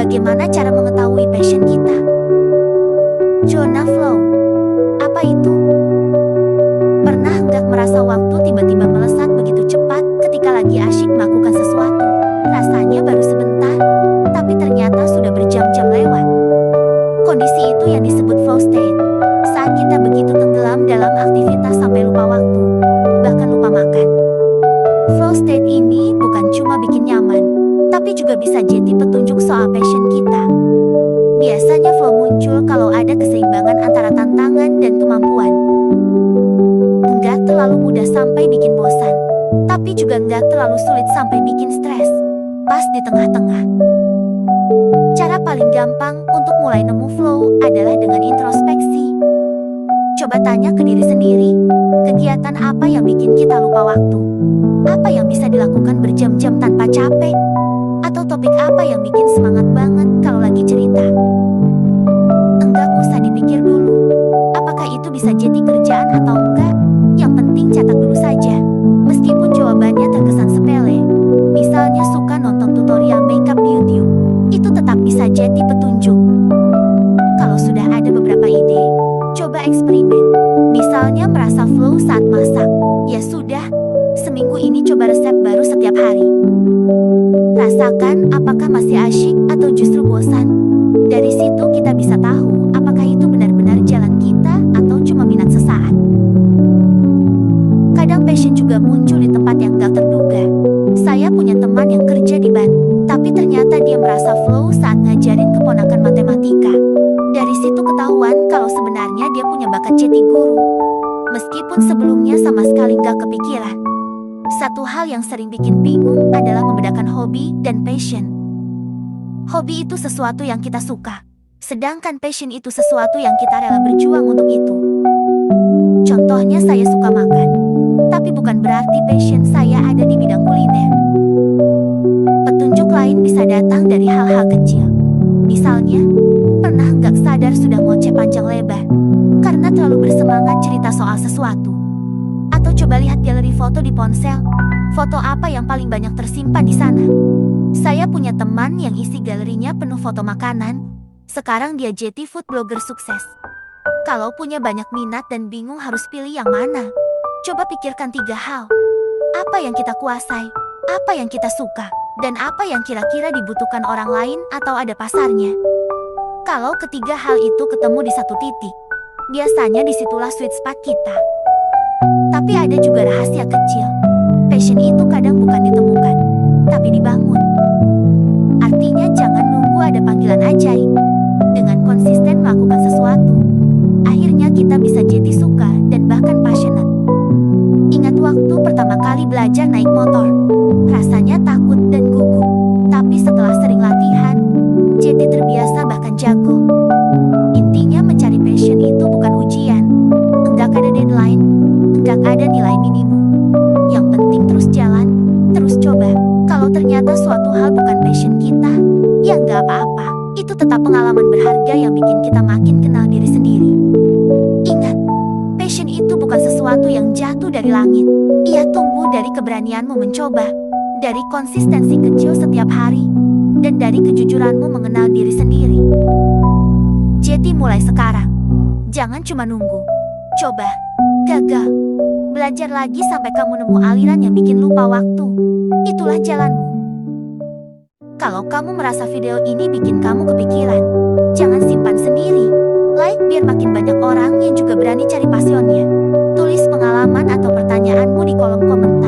Bagaimana cara mengetahui passion kita? Zona flow. Apa itu? Pernah nggak merasa waktu tiba-tiba melesat begitu cepat ketika lagi asyik melakukan sesuatu? Rasanya baru sebentar, tapi ternyata sudah berjam-jam lewat. Kondisi itu yang disebut flow state. Saat kita begitu tenggelam dalam aktivitas sampai lupa waktu, bahkan lupa makan. Flow state ini bukan cuma bikin nyaman, tapi juga bisa jadi petunjuk soal passion kita. Biasanya flow muncul kalau ada keseimbangan antara tantangan dan kemampuan. Enggak terlalu mudah sampai bikin bosan, tapi juga enggak terlalu sulit sampai bikin stres. Pas di tengah-tengah. Cara paling gampang untuk mulai nemu flow adalah dengan introspeksi. Coba tanya ke diri sendiri, kegiatan apa yang bikin kita lupa waktu? Apa yang bisa dilakukan berjam-jam tanpa capek? Atau topik apa yang bikin semangat banget kalau lagi cerita? Enggak usah dipikir dulu, apakah itu bisa jadi kerjaan atau enggak? Yang penting catat dulu saja. Meskipun jawabannya terkesan sepele, misalnya suka nonton tutorial makeup di YouTube, itu tetap bisa jadi petunjuk. Kalau sudah ada beberapa ide, coba eksperimen. Misalnya merasa flow saat masak, ya sudah, seminggu ini coba resep baru setiap hari. Rasakan apakah masih asyik atau justru bosan. Dari situ kita bisa tahu apakah itu benar-benar jalan kita atau cuma minat sesaat. Kadang passion juga muncul di tempat yang gak terduga. Saya punya teman yang kerja di bank, tapi ternyata dia merasa flow saat ngajarin keponakan matematika. Dari situ ketahuan kalau sebenarnya dia punya bakat jadi guru. Meskipun sebelumnya sama sekali gak kepikiran. Satu hal yang sering bikin bingung adalah membedakan hobi dan passion. Hobi itu sesuatu yang kita suka, sedangkan passion itu sesuatu yang kita rela berjuang untuk itu. Contohnya saya suka makan, tapi bukan berarti passion saya ada di bidang kuliner. Petunjuk lain bisa datang dari hal-hal kecil. Misalnya, pernah nggak sadar sudah ngoceh panjang lebar karena terlalu bersemangat cerita soal sesuatu? Atau coba lihat galeri foto di ponsel. Foto apa yang paling banyak tersimpan di sana? Saya punya teman yang isi galerinya penuh foto makanan. Sekarang dia jadi food blogger sukses. Kalau punya banyak minat dan bingung harus pilih yang mana, coba pikirkan 3 hal. Apa yang kita kuasai? Apa yang kita suka? Dan apa yang kira-kira dibutuhkan orang lain atau ada pasarnya? Kalau ketiga hal itu ketemu di satu titik, biasanya disitulah sweet spot kita. Tapi ada juga rahasia kecil. Passion itu kadang bukan ditemukan, tapi dibangun. Artinya jangan nunggu ada panggilan ajaib. Dengan konsisten melakukan sesuatu, akhirnya kita bisa jadi suka dan bahkan passionate. Ingat waktu pertama kali belajar naik motor, rasanya takut dan gugup. Tapi setelah sering latihan, jadi terbiasa bahkan jago. Intinya mencari passion itu bukan ujian. Enggak ada deadline, enggak ada nilai minimum. Yang penting terus jalan, terus coba. Kalau ternyata suatu hal bukan passion kita, ya enggak apa-apa. Itu tetap pengalaman berharga yang bikin kita makin kenal diri sendiri. Ingat, passion itu bukan sesuatu yang jatuh dari langit. Ia tumbuh dari keberanianmu mencoba, dari konsistensi kecil setiap hari, dan dari kejujuranmu mengenal diri sendiri. Jadi mulai sekarang, jangan cuma nunggu. Coba, gagal, belajar lagi sampai kamu nemu aliran yang bikin lupa waktu. Itulah jalanmu. Kalau kamu merasa video ini bikin kamu kepikiran, jangan simpan sendiri. Like biar makin banyak orang yang juga berani cari passionnya. Tulis pengalaman atau pertanyaanmu di kolom komentar.